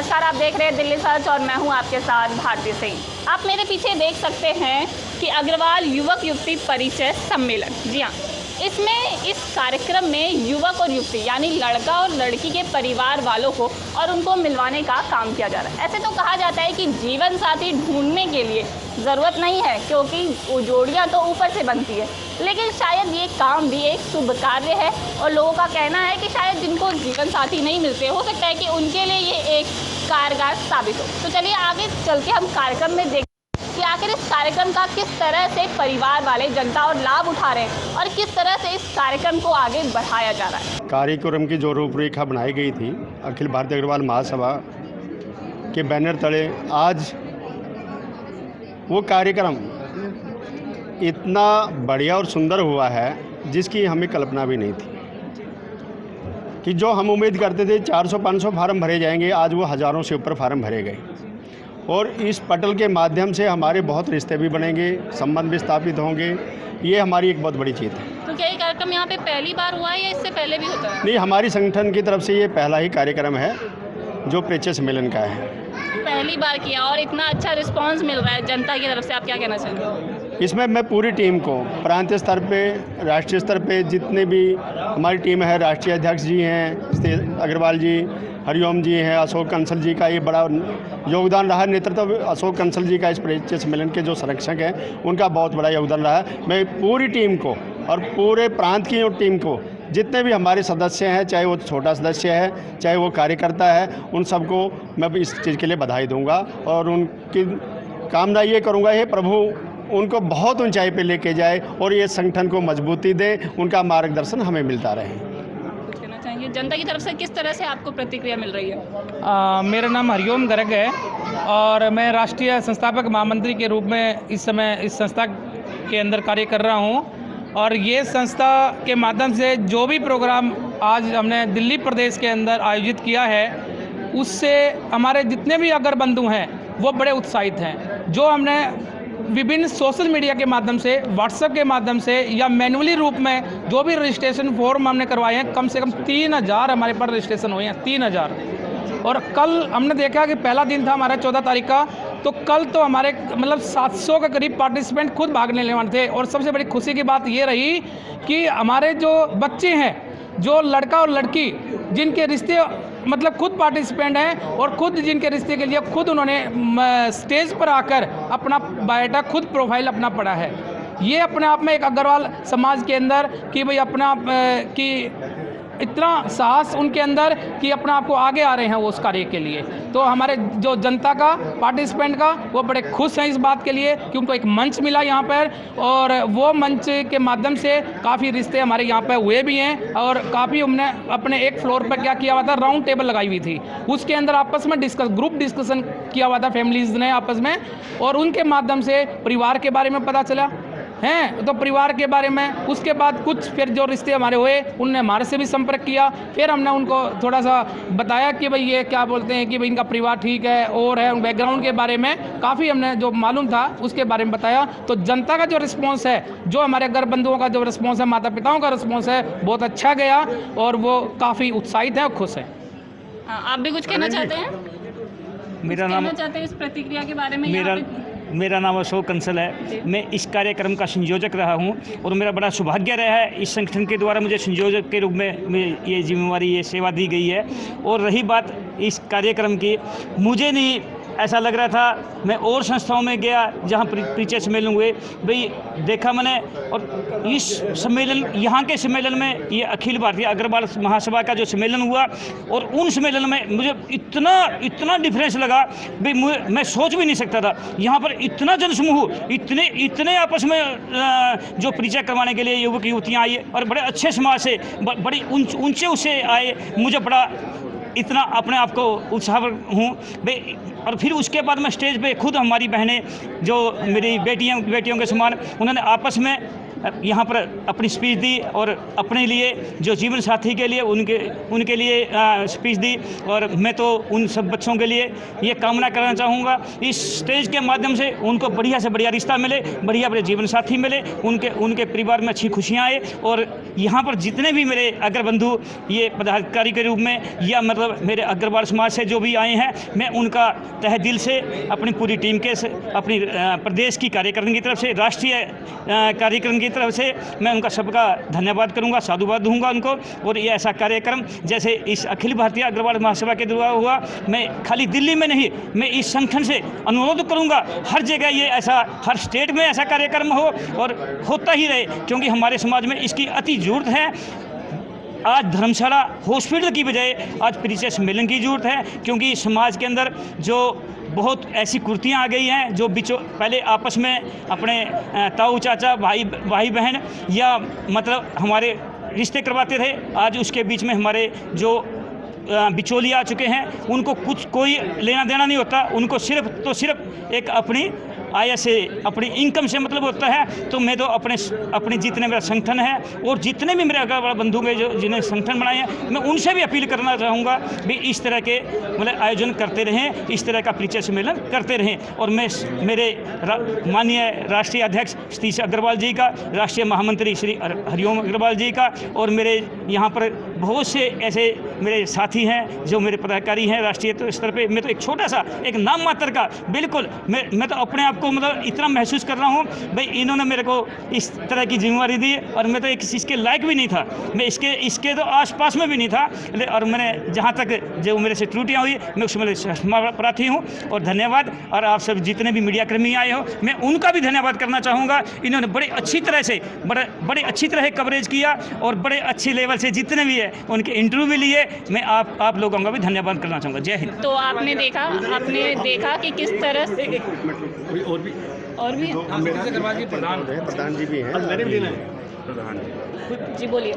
नमस्कार, आप देख रहे हैं दिल्ली सर्च और मैं हूं आपके साथ भारती सिंह। आप मेरे पीछे देख सकते हैं कि अग्रवाल युवक युवती परिचय सम्मेलन। जी हाँ, इसमें इस कार्यक्रम में युवक और युवती यानी लड़का और लड़की के परिवार वालों को और उनको मिलवाने का काम किया जा रहा है। ऐसे तो कहा जाता है कि जीवन साथी ढूंढने के लिए ज़रूरत नहीं है, क्योंकि जोड़ियाँ तो ऊपर से बनती है, लेकिन शायद ये काम भी एक शुभ कार्य है और लोगों का कहना है कि शायद जिनको जीवन साथी नहीं मिलते, हो सकता है कि उनके लिए ये एक कारगर साबित हो। तो चलिए आगे चल के हम कार्यक्रम में देखते हैं कि आखिर इस कार्यक्रम का किस तरह से परिवार वाले जनता और लाभ उठा रहे हैं और किस तरह से इस कार्यक्रम को आगे बढ़ाया जा रहा है। कार्यक्रम की जो रूपरेखा बनाई गई थी अखिल भारतीय अग्रवाल महासभा के बैनर तले, आज वो कार्यक्रम इतना बढ़िया और सुंदर हुआ है जिसकी हमें कल्पना भी नहीं थी कि जो हम उम्मीद करते थे 400-500 फार्म भरे जाएंगे, आज वो हज़ारों से ऊपर फार्म भरे गए। और इस पटल के माध्यम से हमारे बहुत रिश्ते भी बनेंगे, संबंध भी स्थापित होंगे। ये हमारी एक बहुत बड़ी चीज़ है। तो क्या ये कार्यक्रम यहाँ पे पहली बार हुआ है या इससे पहले भी होता है? नहीं, हमारी संगठन की तरफ से ये पहला ही कार्यक्रम है जो परिचय सम्मेलन का है। पहली बार किया और इतना अच्छा रिस्पांस मिल रहा है जनता की तरफ से, आप क्या कहना चाहेंगे? इसमें मैं पूरी टीम को प्रांतीय स्तर पे, राष्ट्रीय स्तर पे जितने भी हमारी टीम है, राष्ट्रीय अध्यक्ष जी हैं अग्रवाल जी, हरिओम जी हैं, अशोक कंसल जी का ये बड़ा योगदान रहा। नेतृत्व अशोक कंसल जी का इस परिचय सम्मेलन के जो संरक्षक हैं उनका बहुत बड़ा योगदान रहा है। मैं पूरी टीम को और पूरे प्रांत की टीम को, जितने भी हमारे सदस्य हैं, चाहे वो छोटा सदस्य है चाहे वो कार्यकर्ता है, उन सबको मैं इस चीज़ के लिए बधाई दूंगा और उनकी कामना ये करूंगा, हे प्रभु उनको बहुत ऊंचाई पे लेके जाए और ये संगठन को मजबूती दे, उनका मार्गदर्शन हमें मिलता रहे। कुछ कहना चाहेंगे जनता की तरफ से, किस तरह से आपको प्रतिक्रिया मिल रही है? मेरा नाम हरिओम गर्ग है और मैं राष्ट्रीय संस्थापक महामंत्री के रूप में इस समय इस संस्था के अंदर कार्य कर रहा हूं। और ये संस्था के माध्यम से जो भी प्रोग्राम आज हमने दिल्ली प्रदेश के अंदर आयोजित किया है, उससे हमारे जितने भी अगर बंधु हैं वो बड़े उत्साहित हैं। जो हमने विभिन्न सोशल मीडिया के माध्यम से, व्हाट्सएप के माध्यम से या मैनुअली रूप में जो भी रजिस्ट्रेशन फॉर्म हमने करवाए हैं, कम से कम 3000 हमारे पर रजिस्ट्रेशन हुए हैं, 3000। और कल हमने देखा कि पहला दिन था हमारा 14 तारीख का, तो कल तो हमारे मतलब 700 के करीब पार्टिसिपेंट खुद भाग लेने वाले थे। और सबसे बड़ी खुशी की बात ये रही कि हमारे जो बच्चे हैं, जो लड़का और लड़की जिनके रिश्ते मतलब खुद पार्टिसिपेंट हैं और खुद जिनके रिश्ते के लिए खुद उन्होंने स्टेज पर आकर अपना बायोडाटा, खुद प्रोफाइल अपना पढ़ा है। ये अपने आप में एक अग्रवाल समाज के अंदर कि भाई अपना कि इतना साहस उनके अंदर कि अपना आप को आगे आ रहे हैं वो उस कार्य के लिए। तो हमारे जो जनता का, पार्टिसिपेंट का, वो बड़े खुश हैं इस बात के लिए कि उनको एक मंच मिला यहाँ पर, और वो मंच के माध्यम से काफ़ी रिश्ते हमारे यहाँ पर हुए भी हैं। और काफ़ी हमने अपने एक फ्लोर पर क्या किया हुआ था, राउंड टेबल लगाई हुई थी, उसके अंदर आपस में ग्रुप डिस्कशन किया हुआ था फैमिलीज़ ने आपस में, और उनके माध्यम से परिवार के बारे में पता चला हैं। तो परिवार के बारे में उसके बाद कुछ फिर जो रिश्ते हमारे हुए, उनने हमारे से भी संपर्क किया। फिर हमने उनको थोड़ा सा बताया कि भाई ये क्या बोलते हैं कि भाई इनका परिवार ठीक है और है, बैकग्राउंड के बारे में काफ़ी हमने जो मालूम था उसके बारे में बताया। तो जनता का जो रिस्पॉन्स है, जो हमारे घर बंधुओं का जो रिस्पॉन्स है, माता पिताओं का रिस्पॉन्स है, बहुत अच्छा गया और वो काफ़ी उत्साहित हैं और खुश हैं। आप भी कुछ कहना चाहते हैं? मेरा नाम चाहते हैं इस प्रतिक्रिया के बारे में? मेरा नाम अशोक कंसल है। मैं इस कार्यक्रम का संयोजक रहा हूं और मेरा बड़ा सौभाग्य रहा है, इस संगठन के द्वारा मुझे संयोजक के रूप में ये जिम्मेवारी, ये सेवा दी गई है। और रही बात इस कार्यक्रम की, मुझे नहीं ऐसा लग रहा था, मैं और संस्थाओं में गया जहां परिचय सम्मेलन हुए, भाई देखा मैंने, और इस सम्मेलन, यहाँ के सम्मेलन में, ये अखिल भारतीय अग्रवाल महासभा का जो सम्मेलन हुआ और उन सम्मेलन में मुझे इतना डिफरेंस लगा, भाई मैं सोच भी नहीं सकता था। यहाँ पर इतना जनसमूह, इतने आपस में जो परिचय करवाने के लिए युवक युवतियाँ आई और बड़े अच्छे समाज से, बड़ी ऊंचे उससे आए। मुझे बड़ा इतना अपने आप को उत्साह हूँ भाई। और फिर उसके बाद मैं स्टेज पे खुद हमारी बहनें, जो मेरी बेटियों के समान, उन्होंने आपस में यहाँ पर अपनी स्पीच दी और अपने लिए जो जीवन साथी के लिए उनके लिए स्पीच दी। और मैं तो उन सब बच्चों के लिए ये कामना करना चाहूँगा इस स्टेज के माध्यम से उनको बढ़िया से बढ़िया रिश्ता मिले, बढ़िया बढ़िया जीवन साथी मिले, उनके परिवार में अच्छी खुशियाँ आए। और यहाँ पर जितने भी मेरे अग्र बंधु ये पदाधिकारी के रूप में या मतलब मेरे अग्रवाल समाज से जो भी आए हैं, मैं उनका तहे दिल से अपनी पूरी टीम के अपनी प्रदेश की कार्यकर्ता की तरफ से, राष्ट्रीय कार्यक्रम की तरफ से मैं उनका सबका धन्यवाद करूंगा, साधुवाद दूंगा उनको। और ये ऐसा कार्यक्रम जैसे इस अखिल भारतीय अग्रवाल महासभा के द्वारा हुआ, मैं खाली दिल्ली में नहीं, मैं इस संगठन से अनुरोध करूंगा हर जगह ये ऐसा, हर स्टेट में ऐसा कार्यक्रम हो और होता ही रहे, क्योंकि हमारे समाज में इसकी अति जरूरत है। आज धर्मशाला हॉस्पिटल की बजाय आज परिचय सम्मेलन की जरूरत है, क्योंकि समाज के अंदर जो बहुत ऐसी कुर्तियाँ आ गई हैं जो पहले आपस में अपने ताऊ चाचा भाई बहन या मतलब हमारे रिश्ते करवाते थे, आज उसके बीच में हमारे जो बिचौलिए आ चुके हैं, उनको कुछ कोई लेना देना नहीं होता, उनको सिर्फ एक अपनी आय से, अपनी इनकम से मतलब होता है। तो मैं तो अपने जितने मेरा संगठन है और जितने भी मेरे अग्रवाल बंधु के जो जिन्हें संगठन बनाए हैं, मैं उनसे भी अपील करना चाहूँगा भी इस तरह के मतलब आयोजन करते रहें, इस तरह का परिचय सम्मेलन करते रहें। और मैं मेरे माननीय राष्ट्रीय अध्यक्ष सतीश अग्रवाल जी का, राष्ट्रीय महामंत्री श्री हरिओम अग्रवाल जी का, और मेरे यहाँ पर बहुत से ऐसे मेरे साथी हैं जो मेरे पदाधिकारी हैं राष्ट्रीय स्तर पे। मैं तो एक छोटा सा, एक नाम मात्र का, बिल्कुल मैं तो अपने आप को मतलब इतना महसूस कर रहा हूँ भाई इन्होंने मेरे को इस तरह की जिम्मेवारी दी और मैं तो एक इसके लायक भी नहीं था, मैं इसके तो आसपास में भी नहीं था। और मैंने जहाँ तक जो मेरे से त्रुटियाँ हुई मैं उसमें क्षमा प्रार्थी हूँ और धन्यवाद। और आप सब जितने भी मीडिया कर्मी आए हो, मैं उनका भी धन्यवाद करना चाहूँगा। इन्होंने बड़े अच्छी तरह से बड़े अच्छी तरह कवरेज किया और बड़े अच्छे लेवल से जितने भी है उनके इंटरव्यू भी लिए। मैं आप लोगों का भी धन्यवाद करना चाहूँगा। जय हिंद। तो आपने देखा कि किस तरह से और भी प्रधान जी भी हैं। जी बोलिए।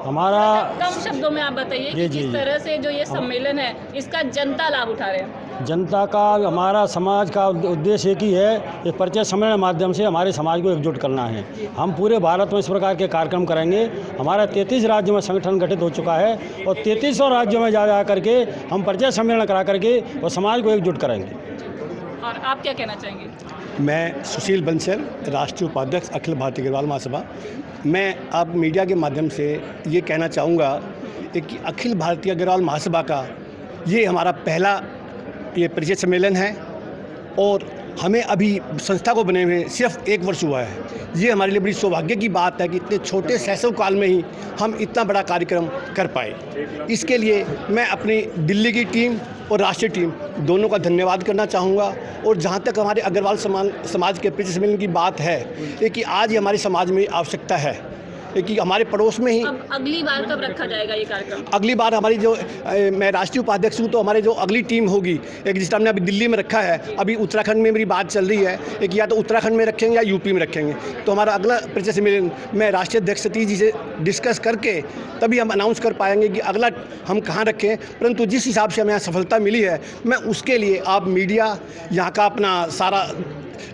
हमारा कम शब्दों में आप बताइए कि किस तरह से जो ये सम्मेलन है इसका जनता लाभ उठा रहे हैं। जनता का, हमारा समाज का उद्देश्य एक ही है, ये परिचय सम्मेलन के माध्यम से हमारे समाज को एकजुट करना है। हम पूरे भारत में इस प्रकार के कार्यक्रम करेंगे। हमारा 33 राज्यों में संगठन गठित हो चुका है और 3300 राज्यों में जा करके हम परिचय सम्मेलन करा करके और समाज को एकजुट करेंगे। और आप क्या कहना चाहेंगे? मैं सुशील बंसल, राष्ट्रीय उपाध्यक्ष अखिल भारतीय अग्रवाल महासभा। मैं अब मीडिया के माध्यम से ये कहना चाहूँगा कि अखिल भारतीय अग्रवाल महासभा का ये हमारा पहला ये परिचय सम्मेलन है और हमें अभी संस्था को बने हुए सिर्फ 1 वर्ष हुआ है। ये हमारे लिए बड़ी सौभाग्य की बात है कि इतने छोटे शैशव काल में ही हम इतना बड़ा कार्यक्रम कर पाए। इसके लिए मैं अपनी दिल्ली की टीम और राष्ट्रीय टीम दोनों का धन्यवाद करना चाहूँगा। और जहाँ तक हमारे अग्रवाल समाज के परिचय सम्मेलन की बात है कि आज ही हमारे समाज में आवश्यकता है कि हमारे पड़ोस में ही। अब अगली बार कब रखा जाएगा ये कार्यक्रम? अगली बार हमारी जो मैं राष्ट्रीय उपाध्यक्ष हूँ, तो हमारे जो अगली टीम होगी, एक जिस हमने अभी दिल्ली में रखा है, अभी उत्तराखंड में मेरी बात चल रही है कि या तो उत्तराखंड में रखेंगे या यूपी में रखेंगे। तो हमारा अगला परिचय सम्मेलन मैं राष्ट्रीय अध्यक्ष सतीश जी से डिस्कस करके तभी हम अनाउंस कर पाएंगे कि अगला हम कहाँ रखें। परंतु जिस हिसाब से हमें यहाँ सफलता मिली है, मैं उसके लिए आप मीडिया, यहाँ का अपना सारा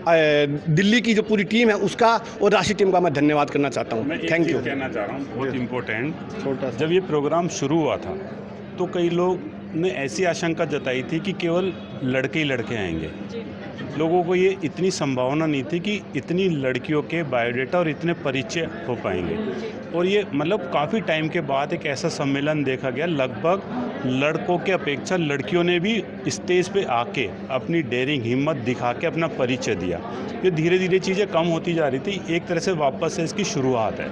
दिल्ली की जो पूरी टीम है उसका और राष्ट्रीय टीम का मैं धन्यवाद करना चाहता हूँ। Thank you. कहना चाह रहा हूँ बहुत इम्पोर्टेंट, जब ये प्रोग्राम शुरू हुआ था तो कई लोग ने ऐसी आशंका जताई थी कि केवल लड़के ही लड़के आएंगे। लोगों को ये इतनी संभावना नहीं थी कि इतनी लड़कियों के बायोडाटा और इतने परिचय हो पाएंगे। और ये मतलब काफ़ी टाइम के बाद एक ऐसा सम्मेलन देखा गया, लगभग लड़कों के अपेक्षा लड़कियों ने भी स्टेज पे आके अपनी डेयरिंग हिम्मत दिखा के अपना परिचय दिया। ये धीरे धीरे चीज़ें कम होती जा रही थी, एक तरह से वापस से इसकी शुरुआत है।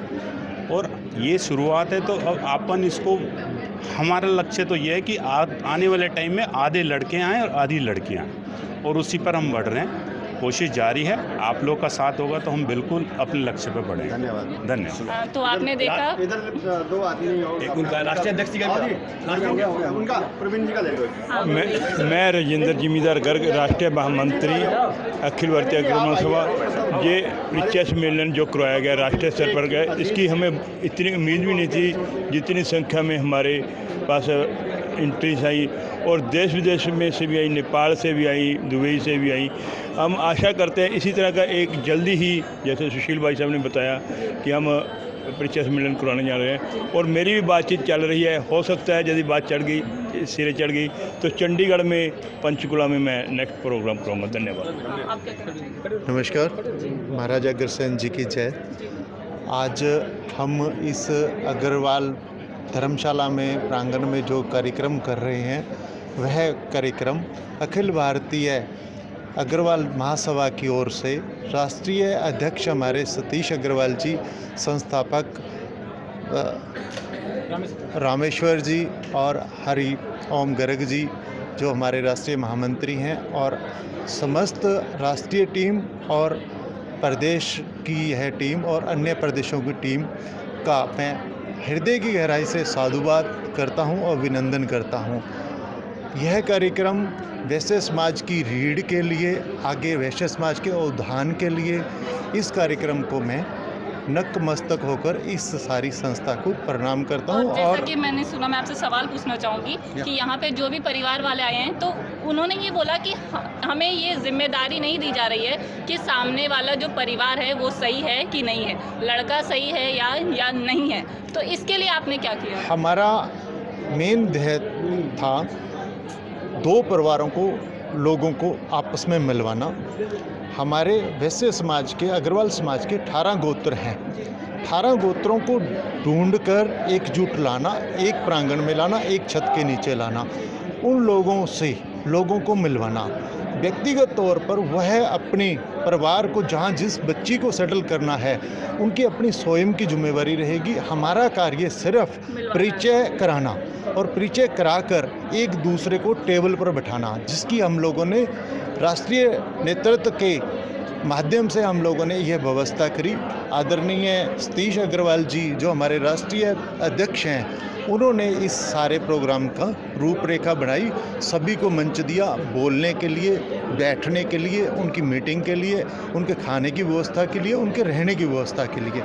और ये शुरुआत है तो अब अपन इसको, हमारा लक्ष्य तो ये है कि आने वाले टाइम में आधे लड़के आएँ और आधी लड़कियाँ, और उसी पर हम बढ़ रहे हैं। कोशिश जारी है, आप लोग का साथ होगा तो हम बिल्कुल अपने लक्ष्य पर बढ़ेंगे। धन्यवाद। तो आपने देखा इधर 2 आदमी और उनका राष्ट्रीय अध्यक्ष जी का उनका प्रवीण जी का ले। मैं राजेंद्र जिमीदार गर्ग, राष्ट्रीय महामंत्री अखिल भारतीय अग्रवाल महासभा। ये परिचय सम्मेलन जो करवाया गया राष्ट्रीय स्तर पर गया, इसकी हमें इतनी उम्मीद भी नहीं थी जितनी संख्या में हमारे पास एंट्रीज आई और देश विदेश में से भी आई, नेपाल से भी आई, दुबई से भी आई। हम आशा करते हैं इसी तरह का एक जल्दी ही, जैसे सुशील भाई साहब ने बताया कि हम परिचय सम्मेलन करवाने जा रहे हैं और मेरी भी बातचीत चल रही है। हो सकता है यदि बात चढ़ गई, सिरे चढ़ गई, तो चंडीगढ़ में, पंचकुला में मैं नेक्स्ट प्रोग्राम करूँगा। धन्यवाद। नमस्कार, महाराजा अग्रसेन जी की जय। आज हम इस अग्रवाल धर्मशाला में प्रांगण में जो कार्यक्रम कर रहे हैं, वह कार्यक्रम अखिल भारतीय अग्रवाल महासभा की ओर से राष्ट्रीय अध्यक्ष हमारे सतीश अग्रवाल जी, संस्थापक रामेश्वर जी और हरि ओम गर्ग जी जो हमारे राष्ट्रीय महामंत्री हैं, और समस्त राष्ट्रीय टीम और प्रदेश की यह टीम और अन्य प्रदेशों की टीम का मैं हृदय की गहराई से साधुवाद करता हूं और अभिनंदन करता हूं। यह कार्यक्रम वैश्य समाज की रीढ़ के लिए, आगे वैश्य समाज के उत्थान के लिए इस कार्यक्रम को मैं नतमस्तक होकर इस सारी संस्था को प्रणाम करता हूं। और जैसा कि मैंने सुना, मैं आपसे सवाल पूछना चाहूँगी कि यहाँ पे जो भी परिवार वाले आए हैं, तो उन्होंने ये बोला कि हमें ये जिम्मेदारी नहीं दी जा रही है कि सामने वाला जो परिवार है वो सही है कि नहीं है, लड़का सही है या नहीं है। तो इसके लिए आपने क्या किया? हमारा मेन ध्येय था दो परिवारों को, लोगों को आपस में मिलवाना। हमारे वैश्य समाज के, अग्रवाल समाज के 18 गोत्र हैं। 18 गोत्रों को ढूंढकर एकजुट लाना, एक प्रांगण में लाना, एक छत के नीचे लाना, उन लोगों से लोगों को मिलवाना। व्यक्तिगत तौर पर वह अपने परिवार को, जहाँ जिस बच्ची को सेटल करना है, उनकी अपनी स्वयं की जिम्मेवारी रहेगी। हमारा कार्य सिर्फ परिचय कराना और परिचय कराकर एक दूसरे को टेबल पर बैठाना, जिसकी हम लोगों ने राष्ट्रीय नेतृत्व के माध्यम से हम लोगों ने यह व्यवस्था करी। आदरणीय सतीश अग्रवाल जी जो हमारे राष्ट्रीय अध्यक्ष हैं, उन्होंने इस सारे प्रोग्राम का रूपरेखा बनाई, सभी को मंच दिया बोलने के लिए, बैठने के लिए, उनकी मीटिंग के लिए, उनके खाने की व्यवस्था के लिए, उनके रहने की व्यवस्था के लिए।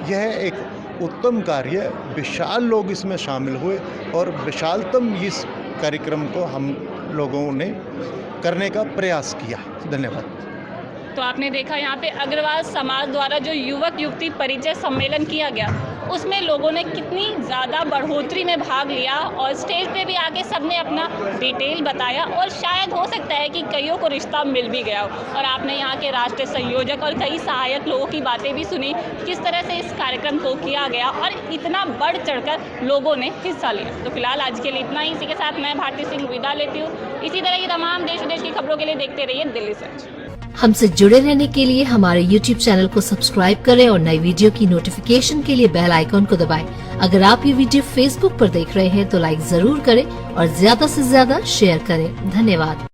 यह एक उत्तम कार्य, विशाल लोग इसमें शामिल हुए और विशालतम इस कार्यक्रम को हम लोगों ने करने का प्रयास किया। धन्यवाद। तो आपने देखा यहाँ पे अग्रवाल समाज द्वारा जो युवक युवती परिचय सम्मेलन किया गया, उसमें लोगों ने कितनी ज़्यादा बढ़ोतरी में भाग लिया और स्टेज पे भी आके सबने अपना डिटेल बताया, और शायद हो सकता है कि कईयों को रिश्ता मिल भी गया हो। और आपने यहाँ के राष्ट्रीय संयोजक और कई सहायक लोगों की बातें भी सुनी, किस तरह से इस कार्यक्रम को किया गया और इतना बढ़ चढ़कर लोगों ने हिस्सा लिया। तो फिलहाल आज के लिए इतना ही। इसी के साथ मैं भारती सिंह विदा लेती हूँ। इसी तरह की तमाम देश विदेश की खबरों के लिए देखते रहिए दिल्ली सर्च। हमसे जुड़े रहने के लिए हमारे YouTube चैनल को सब्सक्राइब करें और नई वीडियो की नोटिफिकेशन के लिए बेल आइकॉन को दबाएं। अगर आप ये वीडियो Facebook पर देख रहे हैं तो लाइक जरूर करें और ज्यादा से ज्यादा शेयर करें। धन्यवाद।